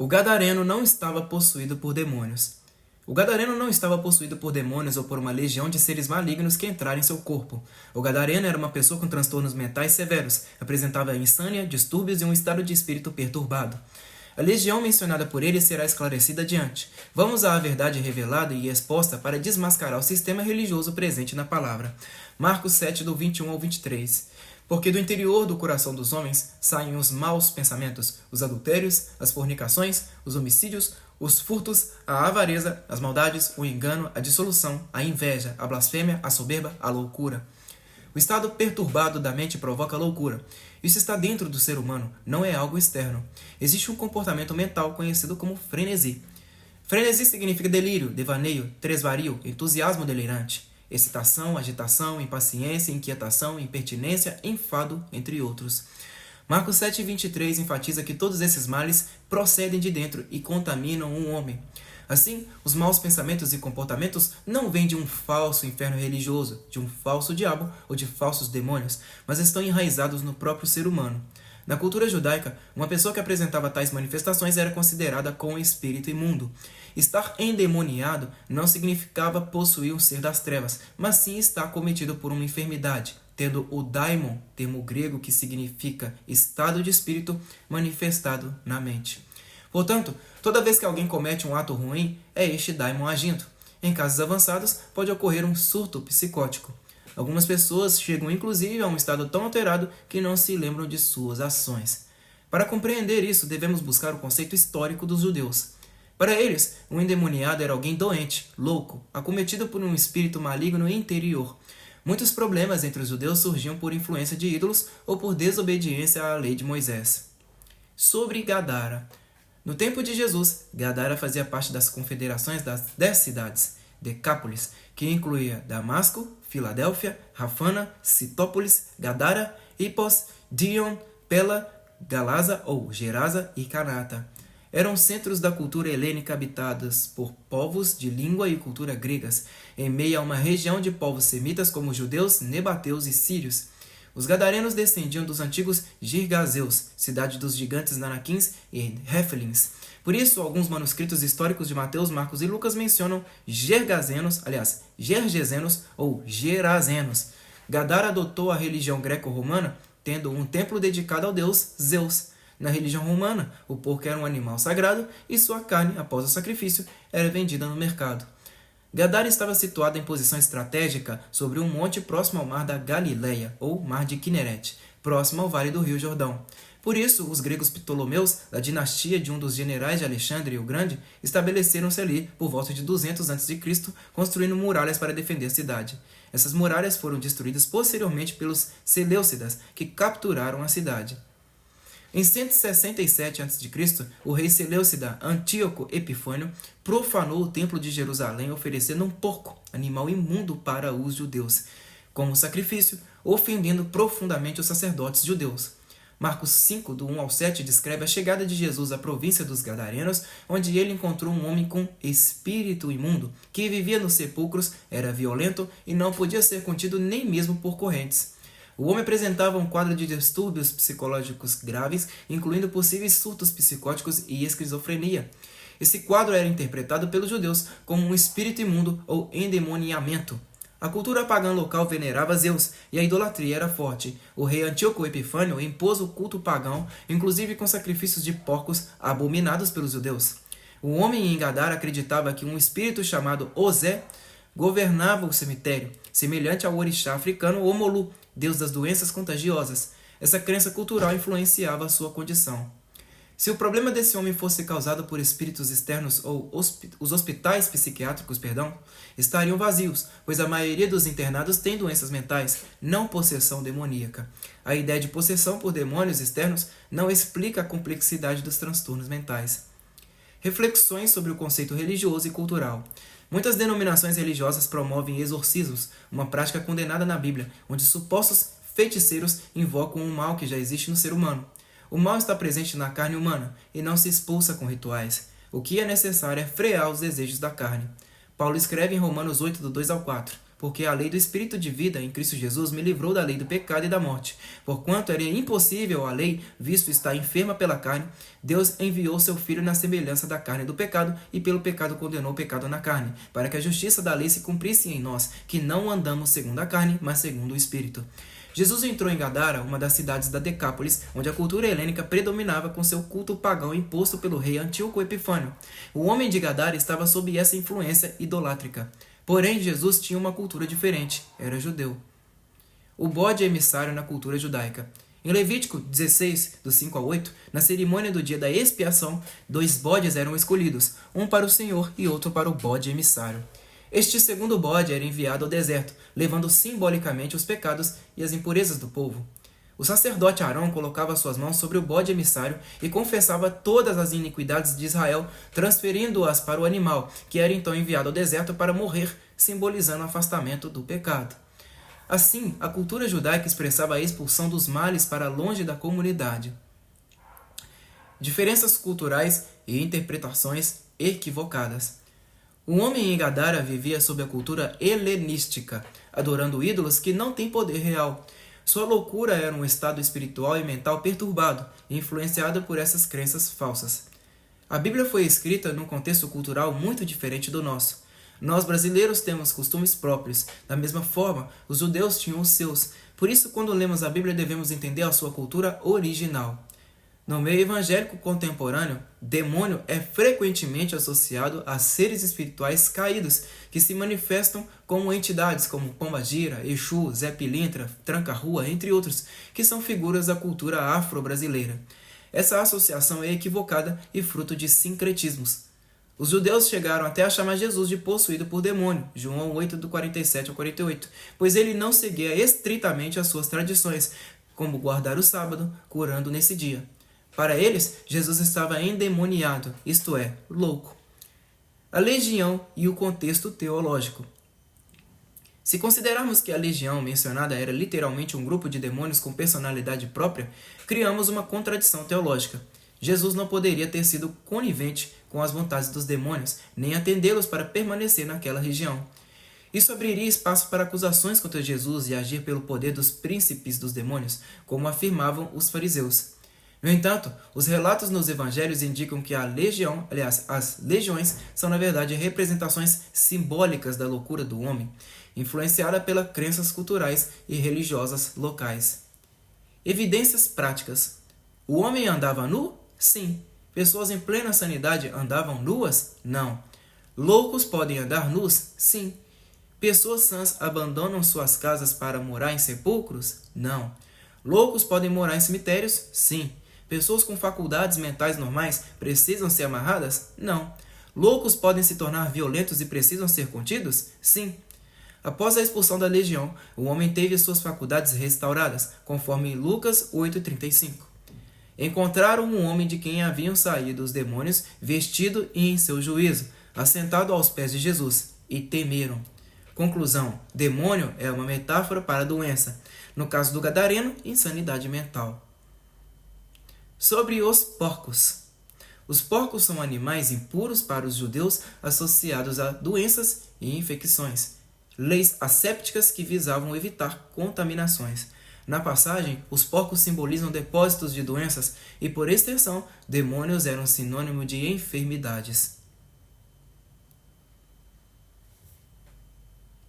O gadareno não estava possuído por demônios. O gadareno não estava possuído por demônios ou por uma legião de seres malignos que entraram em seu corpo. O gadareno era uma pessoa com transtornos mentais severos, apresentava insânia, distúrbios e um estado de espírito perturbado. A legião mencionada por ele será esclarecida adiante. Vamos à verdade revelada e exposta para desmascarar o sistema religioso presente na palavra. Marcos 7, do 21 ao 23. Porque do interior do coração dos homens saem os maus pensamentos, os adultérios, as fornicações, os homicídios, os furtos, a avareza, as maldades, o engano, a dissolução, a inveja, a blasfêmia, a soberba, a loucura. O estado perturbado da mente provoca loucura. Isso está dentro do ser humano, não é algo externo. Existe um comportamento mental conhecido como frenesi. Frenesi significa delírio, devaneio, tresvario, entusiasmo delirante, excitação, agitação, impaciência, inquietação, impertinência, enfado, entre outros. Marcos 7,23 enfatiza que todos esses males procedem de dentro e contaminam um homem. Assim, os maus pensamentos e comportamentos não vêm de um falso inferno religioso, de um falso diabo ou de falsos demônios, mas estão enraizados no próprio ser humano. Na cultura judaica, uma pessoa que apresentava tais manifestações era considerada com espírito imundo. Estar endemoniado não significava possuir um ser das trevas, mas sim estar cometido por uma enfermidade, tendo o daimon, termo grego que significa estado de espírito, manifestado na mente. Portanto, toda vez que alguém comete um ato ruim, é este daimon agindo. Em casos avançados, pode ocorrer um surto psicótico. Algumas pessoas chegam inclusive a um estado tão alterado que não se lembram de suas ações. Para compreender isso, devemos buscar o conceito histórico dos judeus. Para eles, um endemoniado era alguém doente, louco, acometido por um espírito maligno interior. Muitos problemas entre os judeus surgiam por influência de ídolos ou por desobediência à lei de Moisés. Sobre Gadara. No tempo de Jesus, Gadara fazia parte das confederações das 10 cidades, Decápolis, que incluía Damasco, Filadélfia, Rafana, Citópolis, Gadara, Hipos, Dion, Pela, Galaza ou Gerasa e Canata. Eram centros da cultura helênica habitados por povos de língua e cultura gregas, em meio a uma região de povos semitas como judeus, nebateus e sírios. Os gadarenos descendiam dos antigos Girgazeus, cidade dos gigantes Nanaquins e Réfilins. Por isso, alguns manuscritos históricos de Mateus, Marcos e Lucas mencionam Gergesenos ou Gerazenos. Gadara adotou a religião greco-romana, tendo um templo dedicado ao deus Zeus. Na religião romana, o porco era um animal sagrado e sua carne, após o sacrifício, era vendida no mercado. Gadara estava situada em posição estratégica sobre um monte próximo ao mar da Galileia, ou mar de Quinerete, próximo ao vale do rio Jordão. Por isso, os gregos ptolomeus, da dinastia de um dos generais de Alexandre o Grande, estabeleceram-se ali por volta de 200 a.C., construindo muralhas para defender a cidade. Essas muralhas foram destruídas posteriormente pelos Seleucidas, que capturaram a cidade. Em 167 a.C., o rei Seleucida Antíoco Epifânio profanou o templo de Jerusalém oferecendo um porco, animal imundo para os judeus, como sacrifício, ofendendo profundamente os sacerdotes judeus. Marcos 5, do 1 ao 7, descreve a chegada de Jesus à província dos Gadarenos, onde ele encontrou um homem com espírito imundo, que vivia nos sepulcros, era violento e não podia ser contido nem mesmo por correntes. O homem apresentava um quadro de distúrbios psicológicos graves, incluindo possíveis surtos psicóticos e esquizofrenia. Esse quadro era interpretado pelos judeus como um espírito imundo ou endemoniamento. A cultura pagã local venerava Zeus e a idolatria era forte. O rei Antíoco Epifânio impôs o culto pagão, inclusive com sacrifícios de porcos abominados pelos judeus. O homem em Gadara acreditava que um espírito chamado Ozé governava o cemitério, semelhante ao orixá africano Omolu, deus das doenças contagiosas. Essa crença cultural influenciava a sua condição. Se o problema desse homem fosse causado por espíritos externos ou os hospitais psiquiátricos, estariam vazios, pois a maioria dos internados tem doenças mentais, não possessão demoníaca. A ideia de possessão por demônios externos não explica a complexidade dos transtornos mentais. Reflexões sobre o conceito religioso e cultural. Muitas denominações religiosas promovem exorcismos, uma prática condenada na Bíblia, onde supostos feiticeiros invocam um mal que já existe no ser humano. O mal está presente na carne humana e não se expulsa com rituais. O que é necessário é frear os desejos da carne. Paulo escreve em Romanos 8, do 2 ao 4. porque a lei do Espírito de vida em Cristo Jesus me livrou da lei do pecado e da morte. Porquanto era impossível a lei, visto estar enferma pela carne, Deus enviou seu Filho na semelhança da carne do pecado, e pelo pecado condenou o pecado na carne, para que a justiça da lei se cumprisse em nós, que não andamos segundo a carne, mas segundo o Espírito. Jesus entrou em Gadara, uma das cidades da Decápolis, onde a cultura helênica predominava com seu culto pagão imposto pelo rei Antíoco Epifânio. O homem de Gadara estava sob essa influência idolátrica. Porém, Jesus tinha uma cultura diferente, era judeu. O bode é emissário na cultura judaica. Em Levítico 16, do 5 ao 8, na cerimônia do dia da expiação, 2 bodes eram escolhidos, um para o Senhor e outro para o bode emissário. Este segundo bode era enviado ao deserto, levando simbolicamente os pecados e as impurezas do povo. O sacerdote Arão colocava suas mãos sobre o bode emissário e confessava todas as iniquidades de Israel, transferindo-as para o animal, que era então enviado ao deserto para morrer, simbolizando o afastamento do pecado. Assim, a cultura judaica expressava a expulsão dos males para longe da comunidade. Diferenças culturais e interpretações equivocadas. O homem em Gadara vivia sob a cultura helenística, adorando ídolos que não têm poder real. Sua loucura era um estado espiritual e mental perturbado, influenciado por essas crenças falsas. A Bíblia foi escrita num contexto cultural muito diferente do nosso. Nós brasileiros temos costumes próprios, da mesma forma, os judeus tinham os seus. Por isso, quando lemos a Bíblia, devemos entender a sua cultura original. No meio evangélico contemporâneo, demônio é frequentemente associado a seres espirituais caídos, que se manifestam como entidades como Pombagira, Exu, Zé Pilintra, Tranca-Rua, entre outros, que são figuras da cultura afro-brasileira. Essa associação é equivocada e fruto de sincretismos. Os judeus chegaram até a chamar Jesus de possuído por demônio, João 8, do 47 ao 48, pois ele não seguia estritamente as suas tradições, como guardar o sábado, curando nesse dia. Para eles, Jesus estava endemoniado, isto é, louco. A legião e o contexto teológico. Se considerarmos que a legião mencionada era literalmente um grupo de demônios com personalidade própria, criamos uma contradição teológica. Jesus não poderia ter sido conivente com as vontades dos demônios, nem atendê-los para permanecer naquela região. Isso abriria espaço para acusações contra Jesus e agir pelo poder dos príncipes dos demônios, como afirmavam os fariseus. No entanto, os relatos nos evangelhos indicam que as legiões são na verdade representações simbólicas da loucura do homem, influenciada pelas crenças culturais e religiosas locais. Evidências práticas. O homem andava nu? Sim. Pessoas em plena sanidade andavam nuas? Não. Loucos podem andar nus? Sim. Pessoas sãs abandonam suas casas para morar em sepulcros? Não. Loucos podem morar em cemitérios? Sim. Pessoas com faculdades mentais normais precisam ser amarradas? Não. Loucos podem se tornar violentos e precisam ser contidos? Sim. Após a expulsão da legião, o homem teve suas faculdades restauradas, conforme Lucas 8,35. Encontraram um homem de quem haviam saído os demônios, vestido e em seu juízo, assentado aos pés de Jesus, e temeram. Conclusão: demônio é uma metáfora para a doença. No caso do gadareno, insanidade mental. Sobre os porcos. Os porcos são animais impuros para os judeus associados a doenças e infecções. Leis assépticas que visavam evitar contaminações. Na passagem, os porcos simbolizam depósitos de doenças e, por extensão, demônios eram sinônimo de enfermidades.